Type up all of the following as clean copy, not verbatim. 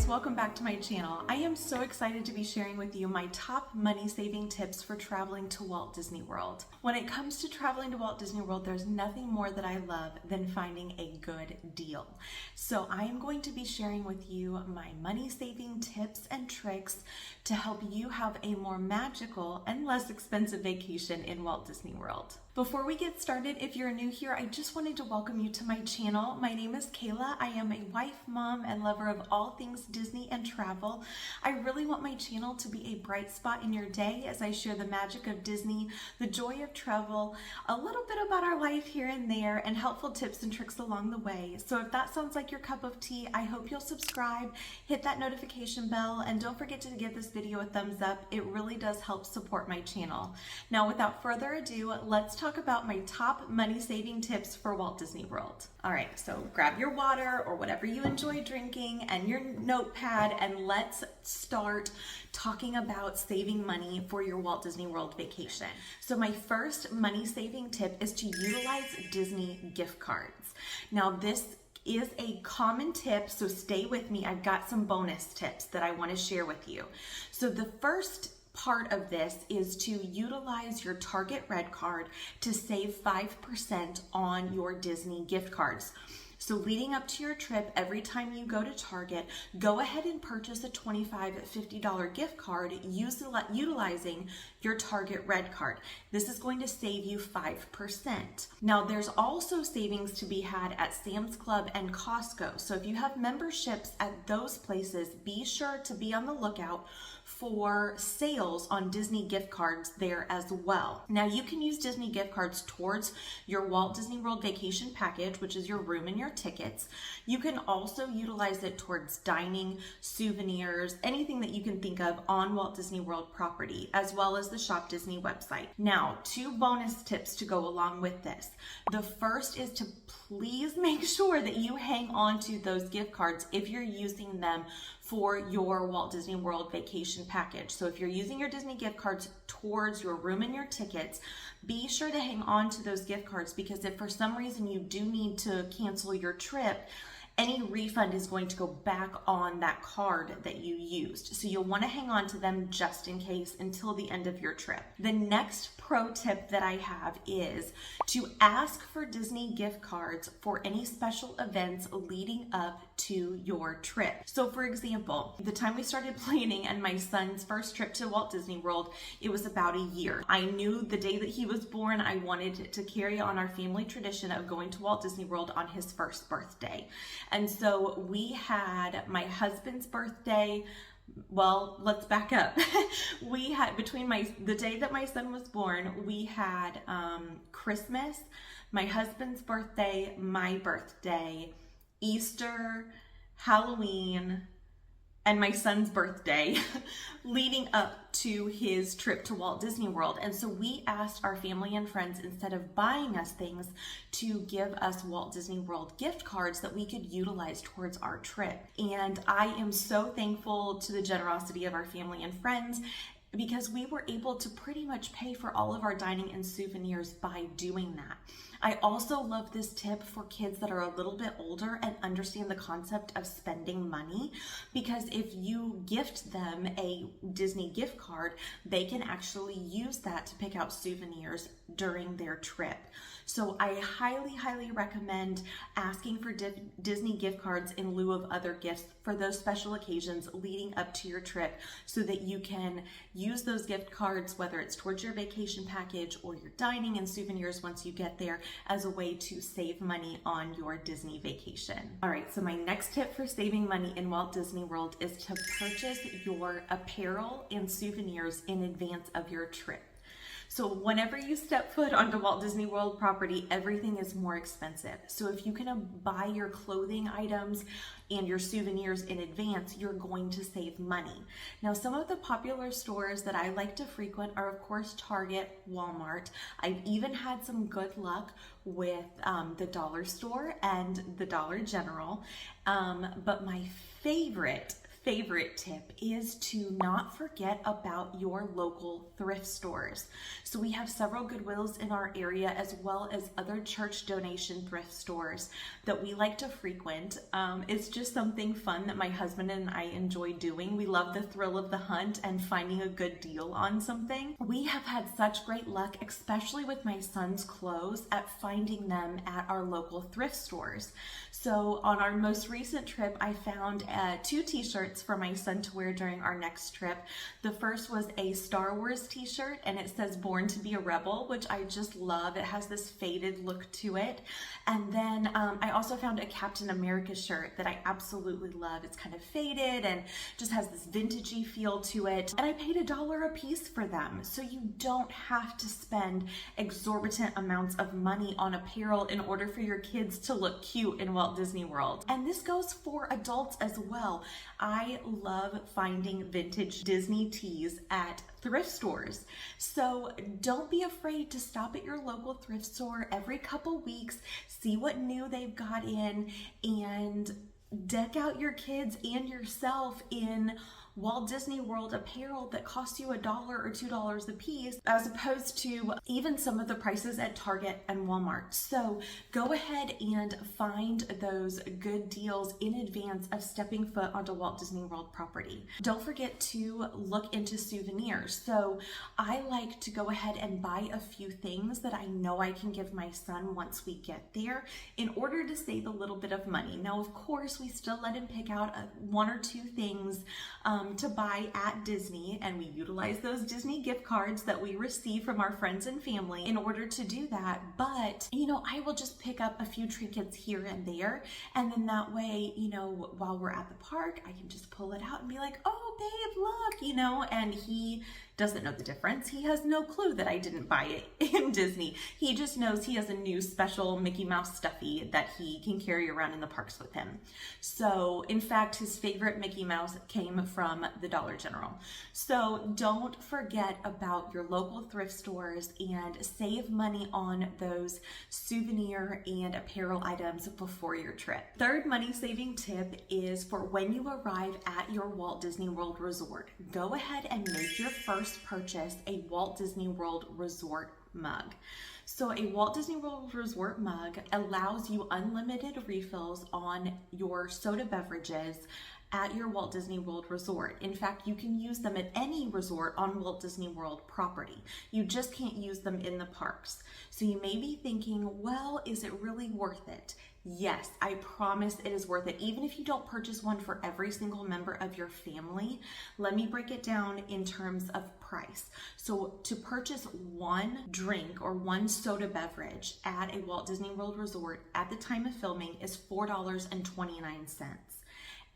welcome back to my channel. I am so excited to be sharing with you my top money saving tips for traveling to Walt Disney World. When it comes to traveling to Walt Disney World, there's nothing more that I love than finding a good deal. So I am going to be sharing with you my money saving tips and tricks to help you have a more magical and less expensive vacation in Walt Disney World. Before we get started, if you're new here, I just wanted to welcome you to my channel. My name is Kayla. I am a wife, mom, and lover of all things Disney and travel. I really want my channel to be a bright spot in your day as I share the magic of Disney, the joy of travel, a little bit about our life here and there, and helpful tips and tricks along the way. So if that sounds like your cup of tea, I hope you'll subscribe, hit that notification bell, and don't forget to give this video a thumbs up. It really does help support my channel. Now, without further ado, let's talk about my top money saving tips for Walt Disney World. All right, so grab your water or whatever you enjoy drinking and your notepad, and let's start talking about saving money for your Walt Disney World vacation. So my first money saving tip is to utilize Disney gift cards. Now this is a common tip, so stay with me. I've got some bonus tips that I want to share with you. So the first part of this is to utilize your Target Red Card to save 5% on your Disney gift cards. So leading up to your trip, every time you go to Target, go ahead and purchase a $25, $50 gift card utilizing your Target Red Card. This is going to save you 5%. Now, there's also savings to be had at Sam's Club and Costco. So if you have memberships at those places, be sure to be on the lookout for sales on Disney gift cards there as well. Now, you can use Disney gift cards towards your Walt Disney World Vacation package, which is your room and your tickets. You can also utilize it towards dining, souvenirs, anything that you can think of on Walt Disney World property, as well as the Shop Disney website. Now, two bonus tips to go along with this. The first is to please make sure that you hang on to those gift cards if you're using them for your Walt Disney World vacation package. So if you're using your Disney gift cards towards your room and your tickets, be sure to hang on to those gift cards, because if for some reason you do need to cancel your trip, any refund is going to go back on that card that you used. So you'll want to hang on to them just in case until the end of your trip. The next pro tip that I have is to ask for Disney gift cards for any special events leading up to your trip. So for example, the time we started planning and my son's first trip to Walt Disney World, it was about a year. I knew the day that he was born, I wanted to carry on our family tradition of going to Walt Disney World on his first birthday. And so we had my husband's birthday. Well, let's back up. We had, between the day that my son was born, we had Christmas, my husband's birthday, my birthday, Easter, Halloween, and my son's birthday leading up to his trip to Walt Disney World. And so we asked our family and friends, instead of buying us things, to give us Walt Disney World gift cards that we could utilize towards our trip. And I am so thankful to the generosity of our family and friends, because we were able to pretty much pay for all of our dining and souvenirs by doing that. I also love this tip for kids that are a little bit older and understand the concept of spending money, because if you gift them a Disney gift card, they can actually use that to pick out souvenirs during their trip. So I highly, highly recommend asking for Disney gift cards in lieu of other gifts for those special occasions leading up to your trip, so that you can use those gift cards, whether it's towards your vacation package or your dining and souvenirs once you get there, as a way to save money on your Disney vacation. All right, so my next tip for saving money in Walt Disney World is to purchase your apparel and souvenirs in advance of your trip. So whenever you step foot onto Walt Disney World property, everything is more expensive. So if you can buy your clothing items and your souvenirs in advance, you're going to save money. Now, some of the popular stores that I like to frequent are, of course, Target, Walmart. I've even had some good luck with the dollar store and the Dollar General. But my favorite favorite tip is to not forget about your local thrift stores. So we have several Goodwills in our area, as well as other church donation thrift stores that we like to frequent. It's just something fun that my husband and I enjoy doing. We love the thrill of the hunt and finding a good deal on something. We have had such great luck, especially with my son's clothes, at finding them at our local thrift stores. So on our most recent trip, I found 2 t-shirts for my son to wear during our next trip. The first was a Star Wars t-shirt, and it says "Born to be a Rebel," which I just love. It has this faded look to it. And then I also found a Captain America shirt that I absolutely love. It's kind of faded and just has this vintagey feel to it. And I paid $1 a piece for them. So you don't have to spend exorbitant amounts of money on apparel in order for your kids to look cute in Walt Disney World. And this goes for adults as well. I love finding vintage Disney tees at thrift stores. So don't be afraid to stop at your local thrift store every couple weeks, see what new they've got in, and deck out your kids and yourself in Walt Disney World apparel that costs you $1 or $2 a piece, as opposed to even some of the prices at Target and Walmart. So go ahead and find those good deals in advance of stepping foot onto Walt Disney World property. Don't forget to look into souvenirs. So I like to go ahead and buy a few things that I know I can give my son once we get there in order to save a little bit of money. Now, of course, we still let him pick out 1 or 2 things to buy at Disney, and we utilize those Disney gift cards that we receive from our friends and family in order to do that. But, I will just pick up a few trinkets here and there, and then that way, while we're at the park, I can just pull it out and be like, "Oh, babe, look," and he doesn't know the difference. He has no clue that I didn't buy it in Disney. He just knows he has a new special Mickey Mouse stuffy that he can carry around in the parks with him. So, in fact, his favorite Mickey Mouse came from the Dollar General. So don't forget about your local thrift stores and save money on those souvenir and apparel items before your trip. Third money-saving tip is for when you arrive at your Walt Disney World Resort. Go ahead and make your first purchase a Walt Disney World Resort mug. So a Walt Disney World Resort mug allows you unlimited refills on your soda beverages at your Walt Disney World Resort. In fact, you can use them at any resort on Walt Disney World property. You just can't use them in the parks. So you may be thinking, well, is it really worth it? Yes, I promise it is worth it. Even if you don't purchase one for every single member of your family, let me break it down in terms of price. So to purchase 1 drink or 1 soda beverage at a Walt Disney World Resort at the time of filming is $4.29.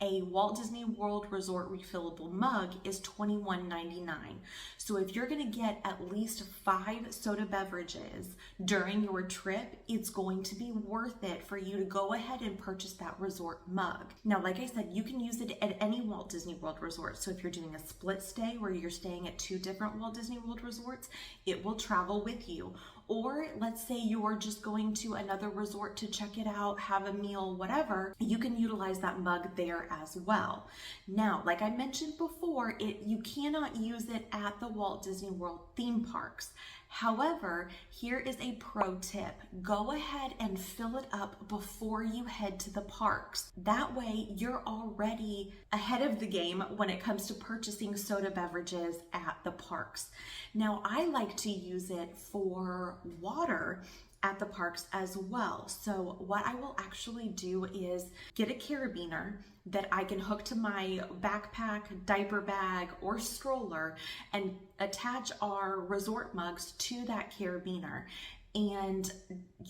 A Walt Disney World Resort refillable mug is $21.99. So if you're going to get at least 5 soda beverages during your trip, it's going to be worth it for you to go ahead and purchase that resort mug. Now, like I said, you can use it at any Walt Disney World resort. So if you're doing a split stay where you're staying at 2 different Walt Disney World resorts, it will travel with you. Or let's say you're just going to another resort to check it out, have a meal, whatever, you can utilize that mug there as well. Now, like I mentioned before, you cannot use it at the Walt Disney World theme parks. However, here is a pro tip. Go ahead and fill it up before you head to the parks. That way, you're already ahead of the game when it comes to purchasing soda beverages at the parks. Now, I like to use it for water at the parks as well. So what I will actually do is get a carabiner that I can hook to my backpack, diaper bag, or stroller and attach our resort mugs to that carabiner and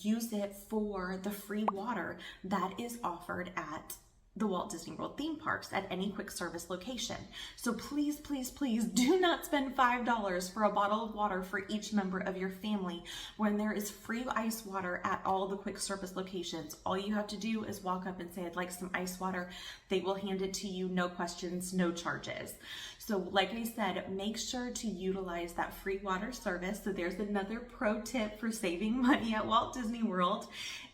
use it for the free water that is offered at the Walt Disney World theme parks at any quick service location. So please, please, please do not spend $5 for a bottle of water for each member of your family when there is free ice water at all the quick service locations. All you have to do is walk up and say, "I'd like some ice water." They will hand it to you, no questions, no charges. So like I said, make sure to utilize that free water service. So there's another pro tip for saving money at Walt Disney World.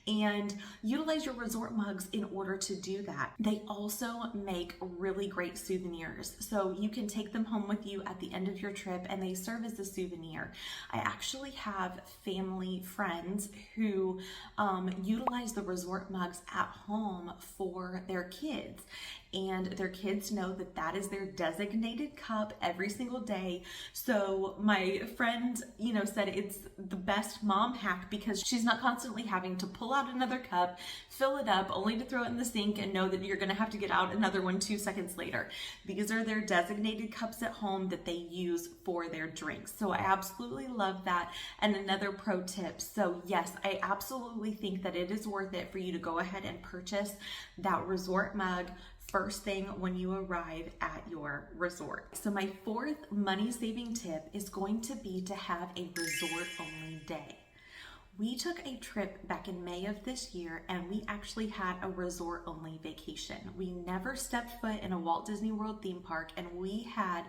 and utilize your resort mugs in order to do that. They also make really great souvenirs, so you can take them home with you at the end of your trip and they serve as a souvenir. I actually have family friends who utilize the resort mugs at home for their kids, and their kids know that that is their designated cup every single day. So my friend, said it's the best mom hack because she's not constantly having to pull out another cup, fill it up, only to throw it in the sink and know that you're going to have to get out another one 2 seconds later. These are their designated cups at home that they use for their drinks. So I absolutely love that. And another pro tip. So yes, I absolutely think that it is worth it for you to go ahead and purchase that resort mug first thing when you arrive at your resort. So my fourth money saving tip is going to be to have a resort only day. We took a trip back in May of this year and we actually had a resort only vacation. We never stepped foot in a Walt Disney World theme park and we had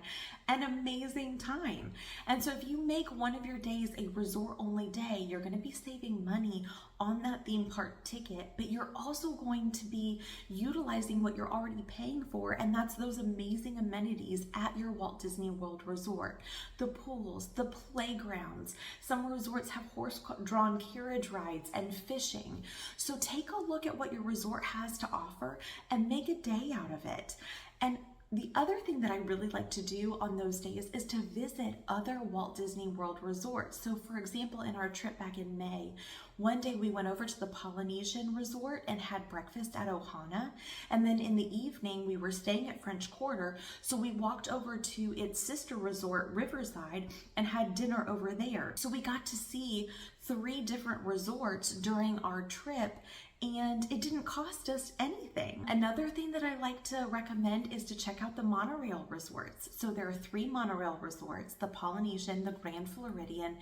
an amazing time. And so if you make one of your days a resort only day, you're going to be saving money on that theme park ticket, but you're also going to be utilizing what you're already paying for, and that's those amazing amenities at your Walt Disney World Resort. The pools, the playgrounds. Some resorts have horse-drawn carriage rides and fishing. So take a look at what your resort has to offer and make a day out of it. And the other thing that I really like to do on those days is to visit other Walt Disney World resorts. So for example, in our trip back in May, one day we went over to the Polynesian Resort and had breakfast at Ohana. And then in the evening, we were staying at French Quarter. So we walked over to its sister resort, Riverside, and had dinner over there. So we got to see 3 different resorts during our trip, and it didn't cost us anything. Another thing that I like to recommend is to check out the monorail resorts. So there are 3 monorail resorts: the Polynesian, the Grand Floridian,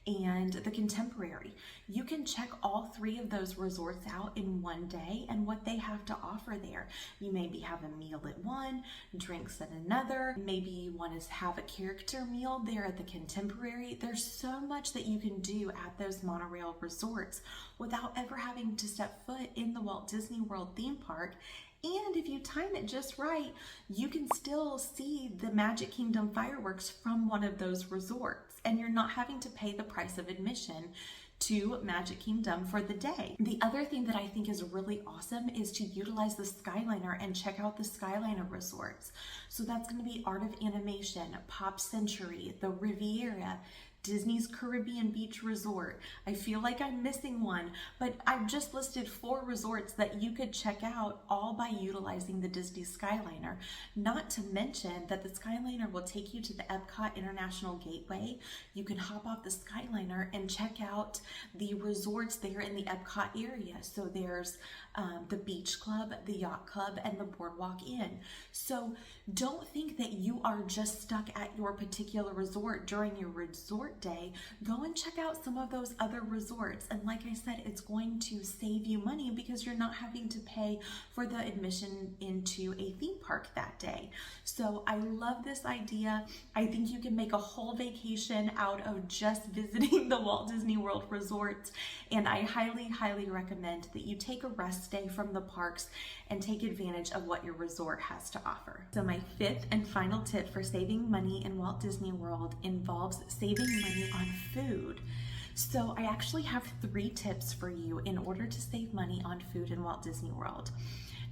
and the Contemporary. You can check all 3 of those resorts out in one day and what they have to offer there. You maybe have a meal at one, drinks at another. Maybe you want to have a character meal there at the Contemporary. There's so much that you can do at those monorail resorts without ever having to step foot in the Walt Disney World theme park. And if you time it just right, you can still see the Magic Kingdom fireworks from one of those resorts, and you're not having to pay the price of admission to Magic Kingdom for the day. The other thing that I think is really awesome is to utilize the Skyliner and check out the Skyliner resorts. So that's going to be Art of Animation, Pop Century, the Riviera, Disney's Caribbean Beach Resort. I feel like I'm missing one, but I've just listed 4 resorts that you could check out all by utilizing the Disney Skyliner. Not to mention that the Skyliner will take you to the Epcot International Gateway. You can hop off the Skyliner and check out the resorts there in the Epcot area. So there's the Beach Club, the Yacht Club, and the Boardwalk Inn. So don't think that you are just stuck at your particular resort during your resort day. Go and check out some of those other resorts. And like I said, it's going to save you money because you're not having to pay for the admission into a theme park that day. So I love this idea. I think you can make a whole vacation out of just visiting the Walt Disney World resorts. And I highly, highly recommend that you take a rest day from the parks and take advantage of what your resort has to offer. So my 5th and final tip for saving money in Walt Disney World involves saving money on food. So I actually have 3 tips for you in order to save money on food in Walt Disney World.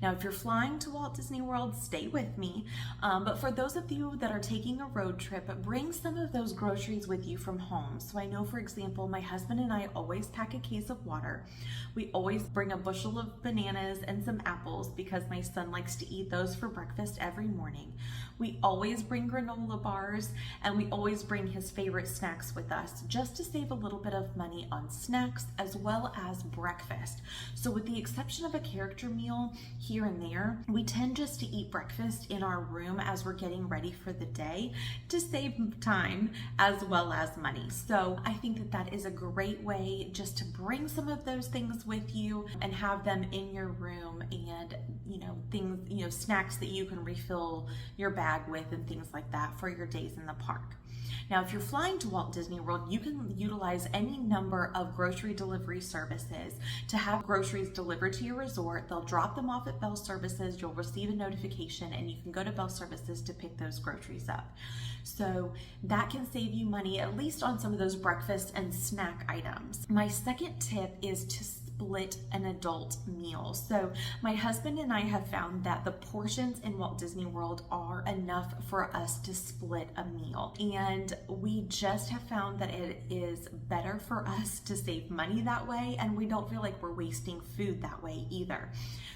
Now, if you're flying to Walt Disney World, stay with me. But for those of you that are taking a road trip, bring some of those groceries with you from home. So I know, for example, my husband and I always pack a case of water. We always bring a bushel of bananas and some apples because my son likes to eat those for breakfast every morning. We always bring granola bars, and we always bring his favorite snacks with us just to save a little bit of money on snacks as well as breakfast. So with the exception of a character meal here and there, we tend just to eat breakfast in our room as we're getting ready for the day to save time as well as money. So I think that that is a great way just to bring some of those things with you and have them in your room, and snacks that you can refill your bag with and things like that for your days in the park. Now, if you're flying to Walt Disney World, you can utilize any number of grocery delivery services to have groceries delivered to your resort. They'll drop them off at Bell Services. You'll receive a notification and you can go to Bell Services to pick those groceries up. So that can save you money, at least on some of those breakfast and snack items. My second tip is to split an adult meal. So my husband and I have found that the portions in Walt Disney World are enough for us to split a meal. And we just have found that it is better for us to save money that way, and we don't feel like we're wasting food that way either.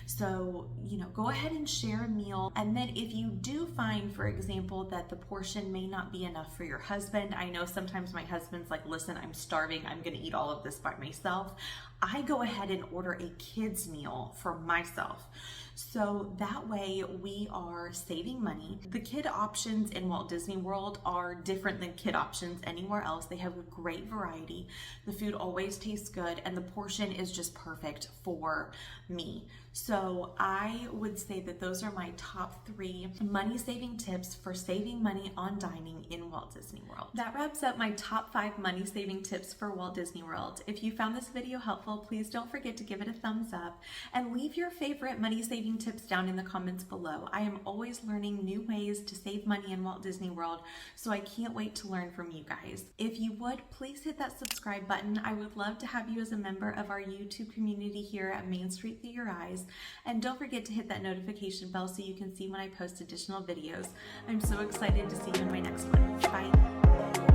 So, go ahead and share a meal. And then if you do find, for example, that the portion may not be enough for your husband, I know sometimes my husband's like, listen, I'm starving, I'm gonna eat all of this by myself. I go ahead and order a kid's meal for myself. So that way we are saving money. The kid options in Walt Disney World are different than kid options anywhere else. They have a great variety. The food always tastes good and the portion is just perfect for me. So I would say that those are my top 3 money saving tips for saving money on dining in Walt Disney World. That wraps up my top 5 money saving tips for Walt Disney World. If you found this video helpful, please don't forget to give it a thumbs up and leave your favorite money saving tips down in the comments below. I am always learning new ways to save money in Walt Disney World, so I can't wait to learn from you guys. If you would, please hit that subscribe button. I would love to have you as a member of our YouTube community here at Main Street Through Your Eyes. And don't forget to hit that notification bell so you can see when I post additional videos. I'm so excited to see you in my next one. Bye.